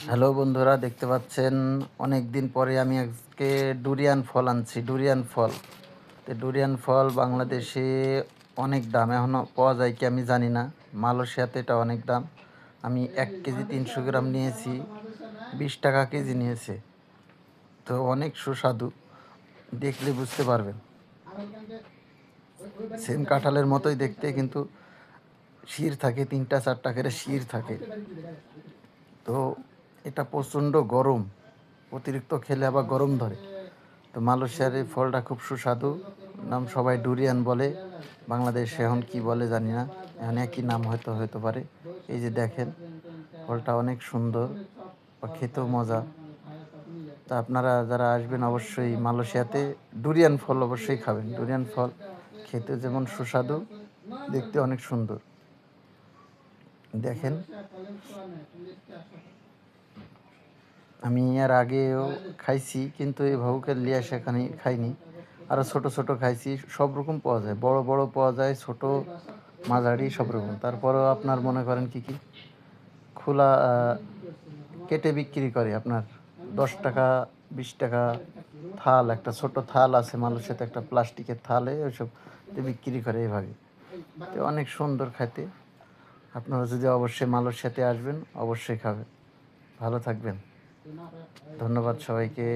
Hello বন্ধুরা, দেখতে পাচ্ছেন অনেক দিন পরে আমি আজকে ডুরিয়ান ফল আনছি। ডুরিয়ান ফল, তো ডুরিয়ান ফল বাংলাদেশে অনেক দাম, এখনও পাওয়া যায় কি আমি জানি না। মালয়েশিয়াতে এটা অনেক দাম। আমি 1 কেজি 300 গ্রাম নিয়েছি, 20 টাকা কেজি নিয়েছে। তো অনেক সুস্বাদু, দেখলে বুঝতে পারবেন। সেম কাঁঠালের মতোই দেখতে, কিন্তু শির থাকে, 3টা 4টা করে শির থাকে। তো এটা প্রচণ্ড গরম, অতিরিক্ত খেলে আবার গরম ধরে। তো মালয়েশিয়ার এই ফলটা খুব সুস্বাদু, নাম সবাই ডুরিয়ান বলে। বাংলাদেশে এখন কি বলে জানি না, এখন একই নাম হয়তো হতে পারে। এই যে দেখেন, ফলটা অনেক সুন্দর বা খেতেও মজা। তা আপনারা যারা আসবেন অবশ্যই মালয়েশিয়াতে ডুরিয়ান ফল অবশ্যই খাবেন। ডুরিয়ান ফল খেতে যেমন সুস্বাদু, দেখতে অনেক সুন্দর। দেখেন, আমি এর আগেও খাইছি, কিন্তু এই ভাউকের লিয়া সেখানে খাইনি। আরও ছোট ছোট খাইছি। সব রকম পাওয়া যায়, বড় বড় পাওয়া যায়, ছোট মাঝারি সব রকম। তারপরেও আপনার মনে করেন কি কি খোলা কেটে বিক্রি করে আপনার 10 টাকা 20 টাকা থাল, একটা ছোট থাল আছে মানুষের সাথে, একটা প্লাস্টিকের থালে ওইসব বিক্রি করে এইভাবে। তো অনেক সুন্দর খাইতে। আপনারা যদি অবশ্যই মালয়েশিয়াতে আসবেন অবশ্যই খাবেন। ভালো থাকবেন। ধন্যবাদ সবাইকে।